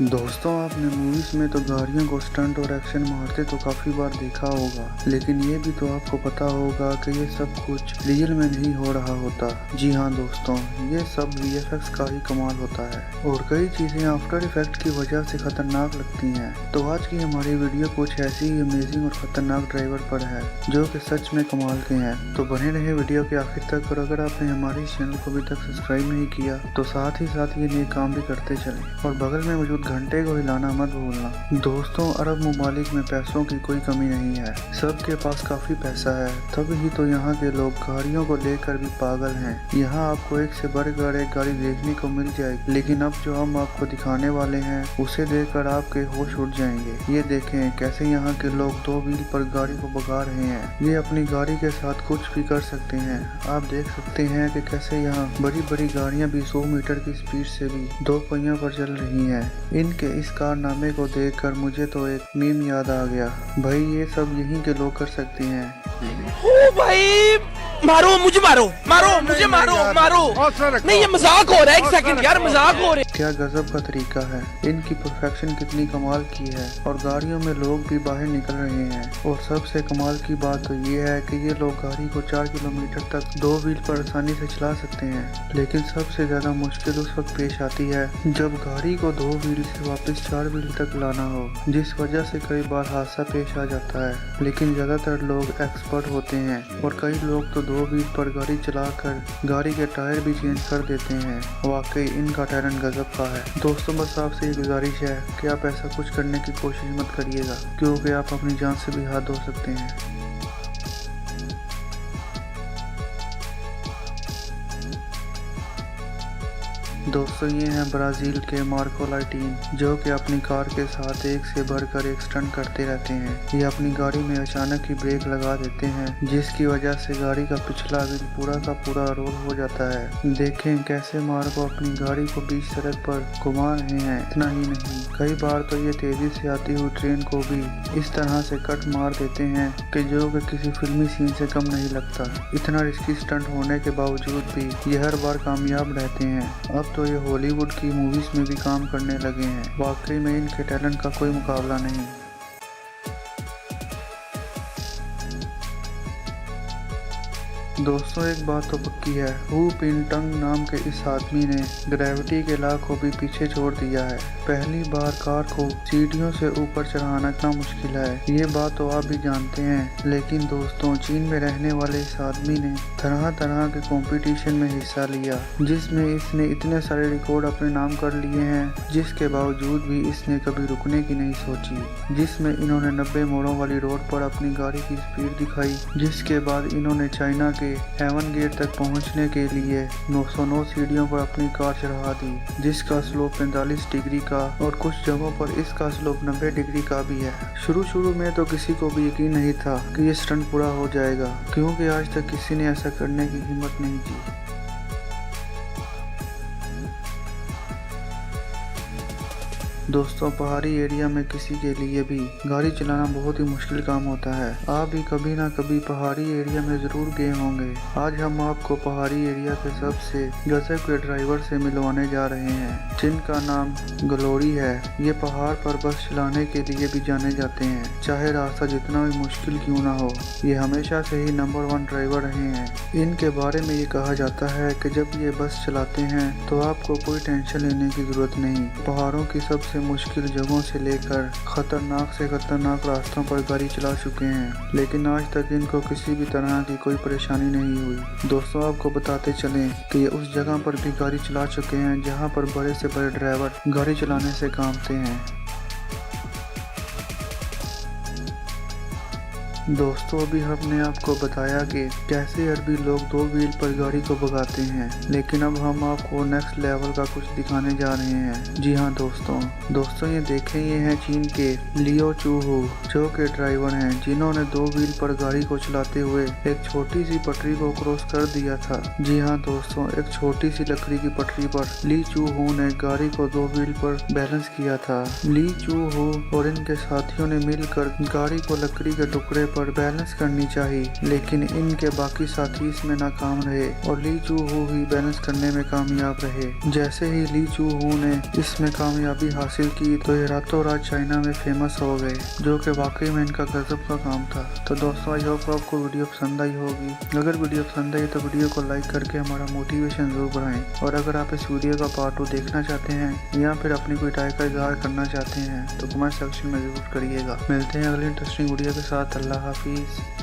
दोस्तों, आपने मूवीज में तो गाड़ियों को स्टंट और एक्शन मारते तो काफी बार देखा होगा, लेकिन ये भी तो आपको पता होगा कि ये सब कुछ रियल में नहीं हो रहा होता। जी हाँ दोस्तों, ये सब वीएफएक्स का ही कमाल होता है और कई चीजें आफ्टर इफेक्ट की वजह से खतरनाक लगती हैं। तो आज की हमारी वीडियो कुछ ऐसी ही अमेजिंग और खतरनाक ड्राइवर पर है जो कि सच में कमाल के हैं। तो बने रहे वीडियो के आखिर तक, और अगर आपने हमारे चैनल को अभी तक सब्सक्राइब नहीं किया तो साथ ही साथ ये नए काम भी करते चलें और बगल में मौजूद घंटे को हिलाना मत भूलना। दोस्तों, अरब ममालिक में पैसों की कोई कमी नहीं है, सबके पास काफी पैसा है, तभी ही तो यहाँ के लोग गाड़ियों को लेकर भी पागल हैं। यहाँ आपको एक से बढ़कर एक गाड़ी देखने को मिल जाएगी, लेकिन अब जो हम आपको दिखाने वाले हैं उसे देखकर आपके होश उड़ जाएंगे। ये देखें कैसे यहाँ के लोग दो व्हील पर गाड़ी को भगा रहे हैं। ये अपनी गाड़ी के साथ कुछ भी कर सकते हैं। आप देख सकते हैं कि कैसे यहाँ बड़ी बड़ी गाड़ियाँ भी 100 मीटर की स्पीड से भी दो पहियों पर चल रही हैं। इनके इस कारनामे को देखकर मुझे तो एक मीम याद आ गया, भाई ये सब यहीं के लोग कर सकते हैं। ओ भाई, मारो मुझे, मारो मुझे, मारो नहीं, ये मजाक हो रहा है। एक सेकंड यार, मजाक हो रहा है। क्या गजब का तरीका है, इनकी परफेक्शन कितनी कमाल की है। और गाड़ियों में लोग भी बाहर निकल रहे हैं। और सबसे कमाल की बात तो ये है कि ये लोग गाड़ी को 4 किलोमीटर तक दो व्हील पर आसानी से चला सकते हैं। लेकिन सबसे ज्यादा मुश्किल उस वक्त पेश आती है जब गाड़ी को दो व्हील से वापस 4 व्हील तक लाना हो, जिस वजह से कई बार हादसा पेश आ जाता है। लेकिन ज्यादातर लोग एक्सपर्ट होते हैं और कई लोग तो दो व्हील पर गाड़ी चलाकर गाड़ी के टायर भी चेंज कर देते हैं। वाकई इनका टैलेंट गजब का है। दोस्तों, बस आपसे ये गुजारिश है कि आप ऐसा कुछ करने की कोशिश मत करिएगा, क्योंकि आप अपनी जान से भी हाथ धो सकते हैं। दोस्तों, ये हैं ब्राजील के मार्को लाइटिन, जो कि अपनी कार के साथ एक से बढ़कर एक स्टंट करते रहते हैं। ये अपनी गाड़ी में अचानक ही ब्रेक लगा देते हैं, जिसकी वजह से गाड़ी का पिछला व्हील पूरा का पूरा रोल हो जाता है। देखें कैसे मार्को अपनी गाड़ी को बीच सड़क पर घुमा रहे हैं। इतना ही नहीं, कई बार तो ये तेजी से आती हुई ट्रेन को भी इस तरह से कट मार देते हैं कि जो कि किसी फिल्मी सीन से कम नहीं लगता। इतना रिस्की स्टंट होने के बावजूद भी ये हर बार कामयाब रहते हैं। अब तो ये हॉलीवुड की मूवीज में भी काम करने लगे हैं। वाकई में इनके टैलेंट का कोई मुकाबला नहीं। दोस्तों, एक बात तो पक्की है, हु पिंटंग नाम के इस आदमी ने ग्रेविटी के लॉ को भी पीछे छोड़ दिया है। पहली बार कार को सीढ़ियों से ऊपर चढ़ाना इतना मुश्किल है, ये बात तो आप भी जानते हैं। लेकिन दोस्तों, चीन में रहने वाले इस आदमी ने तरह तरह के कंपटीशन में हिस्सा लिया, जिसमें इसने इतने सारे रिकॉर्ड अपने नाम कर लिए हैं, जिसके बावजूद भी इसने कभी रुकने की नहीं सोची। जिसमें इन्होंने 90 मोड़ों वाली रोड पर अपनी गाड़ी की स्पीड दिखाई, जिसके बाद इन्होंने चाइना के हेवन गेट तक पहुंचने के लिए 909 सीढ़ियों पर अपनी कार चढ़ा दी, जिसका स्लोप 45 डिग्री का और कुछ जगहों पर इसका स्लोप 90 डिग्री का भी है। शुरू में तो किसी को भी यकीन नहीं था कि ये स्टंट पूरा हो जाएगा, क्योंकि आज तक किसी ने ऐसा करने की हिम्मत नहीं की। दोस्तों, पहाड़ी एरिया में किसी के लिए भी गाड़ी चलाना बहुत ही मुश्किल काम होता है। आप भी कभी ना कभी पहाड़ी एरिया में जरूर गए होंगे। आज हम आपको पहाड़ी एरिया के सबसे गजब के ड्राइवर से मिलवाने जा रहे हैं, जिनका नाम ग्लोरी है। ये पहाड़ पर बस चलाने के लिए भी जाने जाते हैं, चाहे रास्ता जितना भी मुश्किल क्यों ना हो। ये हमेशा से ही नंबर 1 ड्राइवर रहे हैं। इनके बारे में ये कहा जाता है कि जब ये बस चलाते हैं तो आपको कोई टेंशन लेने की जरूरत नहीं। पहाड़ों की सबसे मुश्किल जगहों से लेकर खतरनाक से खतरनाक रास्तों पर गाड़ी चला चुके हैं, लेकिन आज तक इनको किसी भी तरह की कोई परेशानी नहीं हुई। दोस्तों, आपको बताते चलें कि ये उस जगह पर भी गाड़ी चला चुके हैं जहां पर बड़े से बड़े ड्राइवर गाड़ी चलाने से कांपते हैं। दोस्तों, अभी हमने आपको बताया कि कैसे अरबी लोग दो व्हील पर गाड़ी को भगाते हैं, लेकिन अब हम आपको नेक्स्ट लेवल का कुछ दिखाने जा रहे हैं। जी हाँ दोस्तों, ये देखें, ये हैं चीन के लियो चू हू, जो के ड्राइवर हैं, जिन्होंने दो व्हील पर गाड़ी को चलाते हुए एक छोटी सी पटरी को क्रॉस कर दिया था। जी हाँ दोस्तों, एक छोटी सी लकड़ी की पटरी पर ली चू हू ने गाड़ी को दो व्हील पर बैलेंस किया था। ली चू हू और इनके साथियों ने मिलकर गाड़ी को लकड़ी के टुकड़े पर पर बैलेंस करनी चाहिए, लेकिन इनके बाकी साथी इसमें नाकाम रहे और ली चू हू ही बैलेंस करने में कामयाब रहे। जैसे ही ली चू हू ने इसमें कामयाबी हासिल की तो ये रातों रात चाइना में फेमस हो गए, जो कि वाकई में इनका गजब का काम था। तो दोस्तों आई होप आपको वीडियो पसंद आई होगी। अगर वीडियो पसंद आई तो वीडियो को लाइक करके हमारा मोटिवेशन जरूर बढ़ाएं, और अगर आप इस वीडियो का पार्ट 2 देखना चाहते हैं या फिर अपनी कोई राय का इजहार करना चाहते हैं तो कमेंट सेक्शन में जरूर करिएगा। मिलते हैं अगले इंटरेस्टिंग वीडियो के साथ। अल्लाह हाफिज।